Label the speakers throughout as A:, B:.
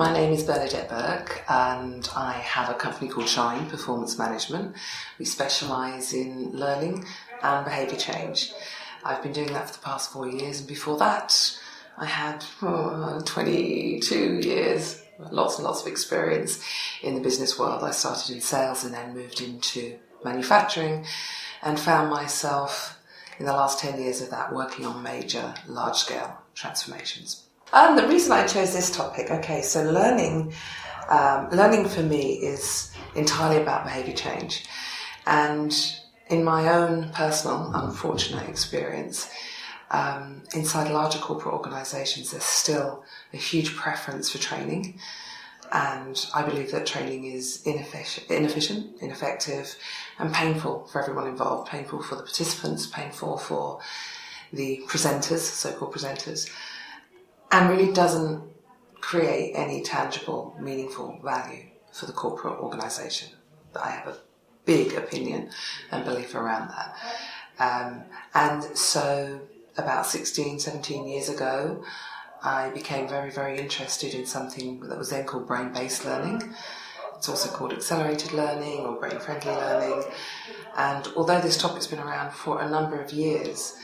A: My name is Bernadette Bourke and I have a company called Shine Performance Management. We specialise in learning and behaviour change. I've been doing that for the past 4 years, and before that I had 22 years, lots and lots of experience in the business world. I started in sales and then moved into manufacturing and found myself in the last 10 years of that working on major large-scale transformations. The reason I chose this topic, so learning for me is entirely about behaviour change. And in my own personal, unfortunate experience, inside larger corporate organisations, there's still a huge preference for training. And I believe that training is inefficient, ineffective, and painful for everyone involved. Painful for the participants, painful for the presenters, so-called presenters, and really doesn't create any tangible, meaningful value for the corporate organisation. I have a big opinion and belief around that. And so about 16, 17 years ago, I became very, very interested in something that was then called brain-based learning. It's also called accelerated learning or brain-friendly learning. And although this topic's been around for a number of years,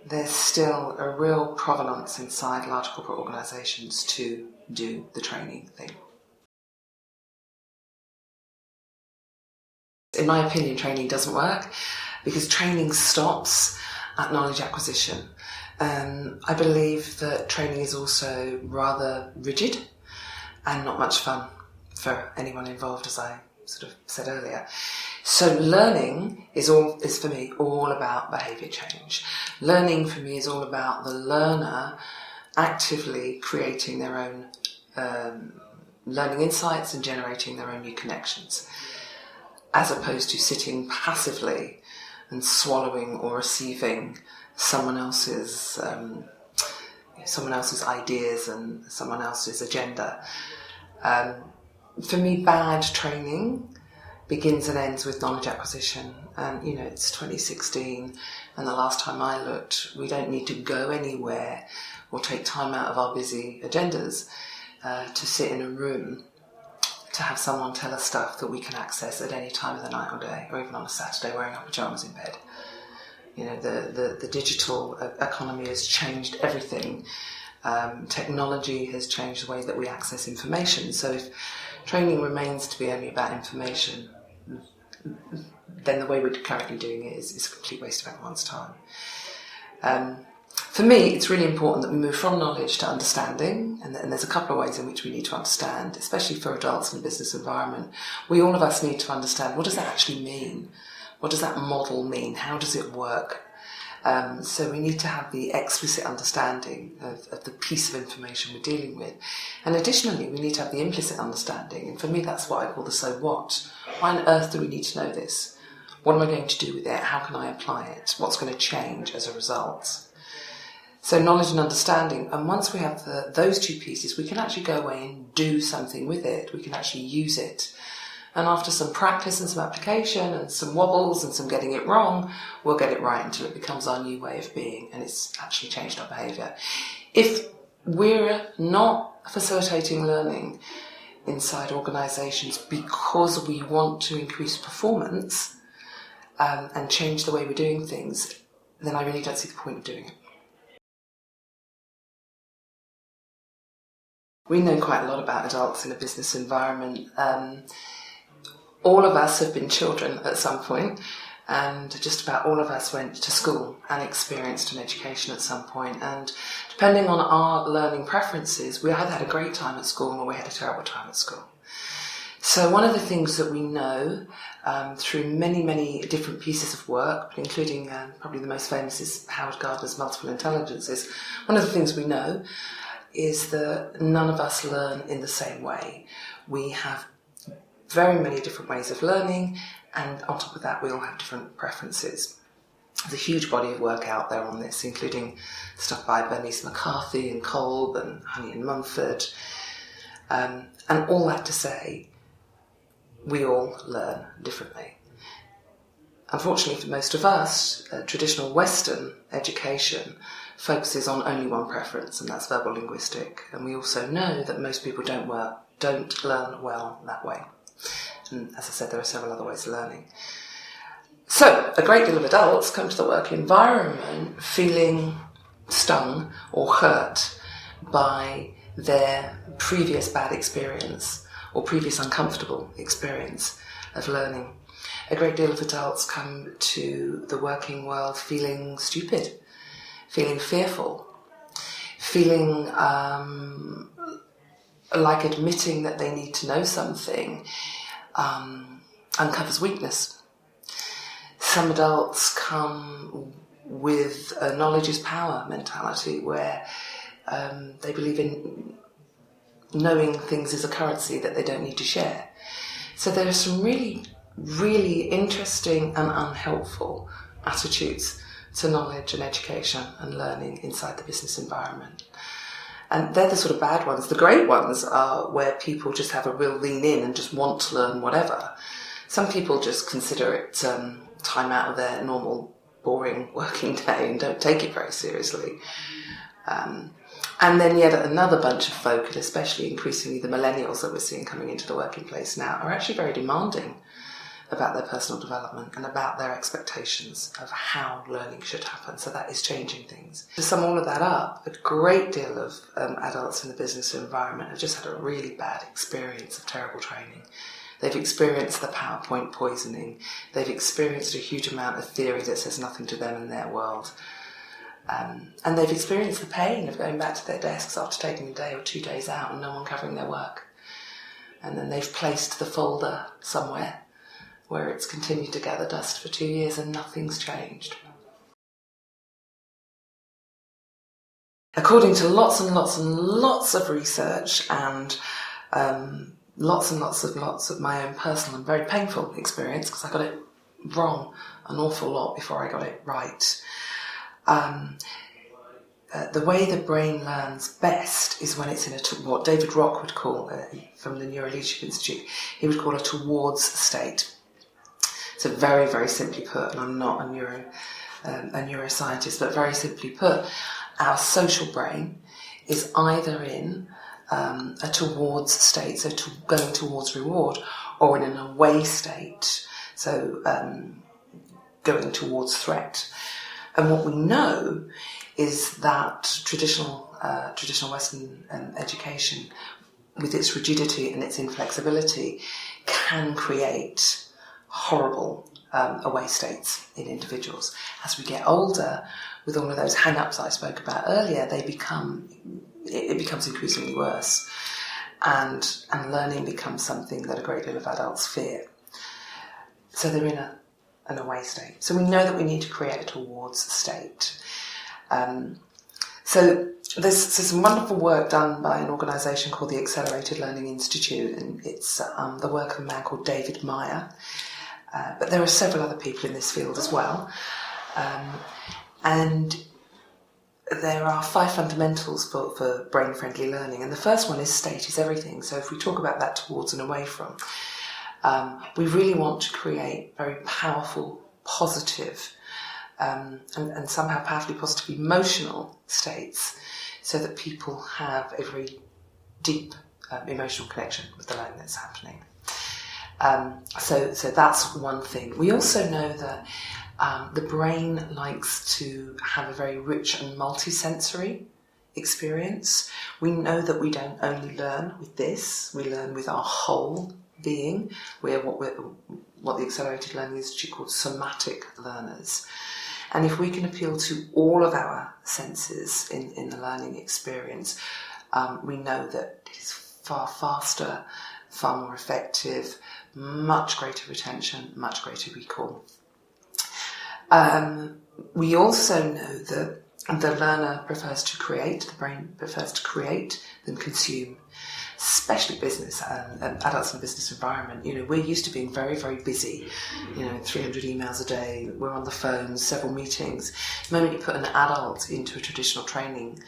A: there's still a real provenance inside large corporate organisations to do the training thing. In my opinion, training doesn't work because training stops at knowledge acquisition. I believe that training is also rather rigid and not much fun for anyone involved, as I sort of said earlier. So learning is for me all about behaviour change. Learning for me is all about the learner actively creating their own learning insights and generating their own new connections, as opposed to sitting passively and swallowing or receiving someone else's ideas and someone else's agenda. For me, bad training begins and ends with knowledge acquisition. And it's 2016, and the last time I looked, we don't need to go anywhere or take time out of our busy agendas to sit in a room to have someone tell us stuff that we can access at any time of the night or day, or even on a Saturday wearing our pyjamas in bed. The digital economy has changed everything. Technology has changed the way that we access information. So if training remains to be only about information, then the way we're currently doing it is a complete waste of everyone's time. For me, it's really important that we move from knowledge to understanding, and there's a couple of ways in which we need to understand, especially for adults in a business environment. All of us need to understand, what does that actually mean? What does that model mean? How does it work? So we need to have the explicit understanding of the piece of information we're dealing with. And additionally, we need to have the implicit understanding. And for me, that's what I call the so what. Why on earth do we need to know this? What am I going to do with it? How can I apply it? What's going to change as a result? So knowledge and understanding. And once we have those two pieces, we can actually go away and do something with it. We can actually use it. And after some practice and some application and some wobbles and some getting it wrong, we'll get it right until it becomes our new way of being, and it's actually changed our behaviour. If we're not facilitating learning inside organisations because we want to increase performance and change the way we're doing things, then I really don't see the point of doing it. We know quite a lot about adults in a business environment. All of us have been children at some point, and just about all of us went to school and experienced an education at some point. And depending on our learning preferences, we either had a great time at school or we had a terrible time at school. So one of the things that we know through many, many different pieces of work, including probably the most famous is Howard Gardner's Multiple Intelligences, one of the things we know is that none of us learn in the same way. We have very many different ways of learning, and on top of that we all have different preferences. There's a huge body of work out there on this, including stuff by Bernice McCarthy and Kolb and Honey and Mumford, and all that to say, we all learn differently. Unfortunately for most of us, traditional Western education focuses on only one preference, and that's verbal linguistic. And we also know that most people don't learn well that way. And as I said, there are several other ways of learning. So a great deal of adults come to the work environment feeling stung or hurt by their previous bad experience or previous uncomfortable experience of learning. A great deal of adults come to the working world feeling stupid, feeling fearful, feeling like admitting that they need to know something uncovers weakness. Some adults come with a knowledge is power mentality where they believe in knowing things is a currency that they don't need to share. So there are some really, really interesting and unhelpful attitudes to knowledge and education and learning inside the business environment. And they're the sort of bad ones. The great ones are where people just have a real lean in and just want to learn whatever. Some people just consider it time out of their normal, boring working day and don't take it very seriously. And then yet another bunch of folk, and especially increasingly the millennials that we're seeing coming into the working place now, are actually very demanding about their personal development and about their expectations of how learning should happen. So that is changing things. To sum all of that up, a great deal of adults in the business environment have just had a really bad experience of terrible training. They've experienced the PowerPoint poisoning. They've experienced a huge amount of theory that says nothing to them in their world. And they've experienced the pain of going back to their desks after taking a day or 2 days out and no one covering their work. And then they've placed the folder somewhere where it's continued to gather dust for 2 years and nothing's changed. According to lots and lots and lots of research and lots of my own personal and very painful experience, because I got it wrong an awful lot before I got it right, the way the brain learns best is when it's in what David Rock would call, from the Neuro Leadership Institute, he would call a towards state. So very, very simply put, and I'm not a neuroscientist, but very simply put, our social brain is either in a towards state, so going towards reward, or in an away state, so going towards threat. And what we know is that traditional Western education, with its rigidity and its inflexibility, can create horrible away states in individuals. As we get older, with all of those hang-ups I spoke about earlier, it becomes increasingly worse, and learning becomes something that a great deal of adults fear. So they're in an away state. So we know that we need to create a towards state. So there's some wonderful work done by an organisation called the Accelerated Learning Institute, and it's the work of a man called David Meyer. But there are several other people in this field as well. And there are 5 fundamentals for brain-friendly learning. And the first one is state is everything. So if we talk about that towards and away from, we really want to create very powerful, positive, and somehow powerfully positive emotional states so that people have a very deep emotional connection with the learning that's happening. So that's one thing. We also know that the brain likes to have a very rich and multisensory experience. We know that we don't only learn with this, we learn with our whole being. We're what the Accelerated Learning Institute calls somatic learners. And if we can appeal to all of our senses in the learning experience, we know that it is far faster, far more effective, much greater retention, much greater recall. We also know that the learner prefers to create, the brain prefers to create than consume, especially business and adults in the business environment. You know, we're used to being very, very busy, 300 emails a day, we're on the phone, several meetings. The moment you put an adult into a traditional training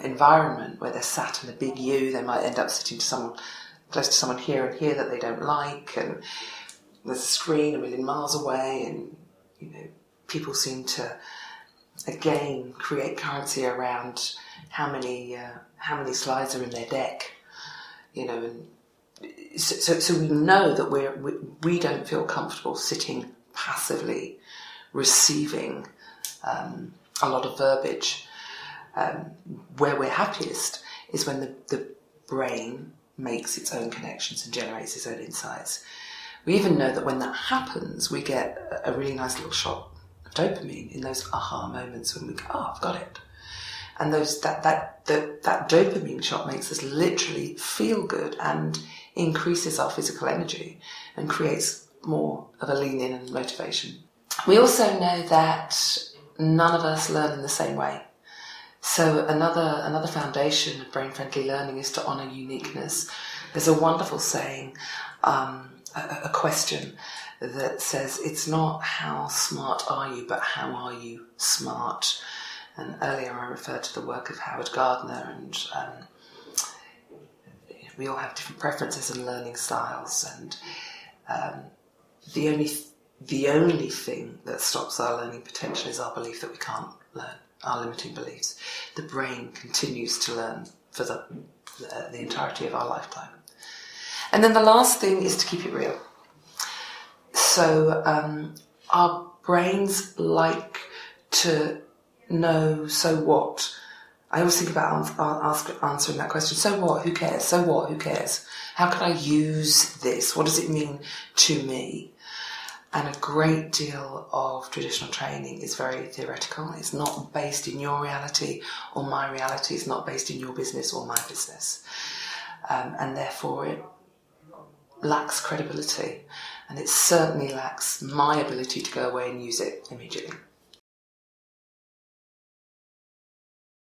A: environment where they're sat in a big U, they might end up sitting close to someone here and here that they don't like, and there's a screen a million miles away, and people seem to again, create currency around how many slides are in their deck, and so we know that we don't feel comfortable sitting passively receiving a lot of verbiage. Where we're happiest is when the brain makes its own connections and generates its own insights. We even know that when that happens, we get a really nice little shot of dopamine in those aha moments when we go, oh, I've got it. And that dopamine shot makes us literally feel good and increases our physical energy and creates more of a lean in and motivation. We also know that none of us learn in the same way. So another foundation of brain-friendly learning is to honour uniqueness. There's a wonderful saying, a question that says, it's not how smart are you, but how are you smart? And earlier I referred to the work of Howard Gardner, and we all have different preferences and learning styles, and the only thing that stops our learning potential is our belief that we can't learn, our limiting beliefs. The brain continues to learn for the entirety of our lifetime. And then the last thing is to keep it real. So our brains like to know, so what? I always think about answering that question. So what? Who cares? So what? Who cares? How can I use this? What does it mean to me? And a great deal of traditional training is very theoretical. It's not based in your reality or my reality. It's not based in your business or my business. And therefore it lacks credibility. And it certainly lacks my ability to go away and use it immediately.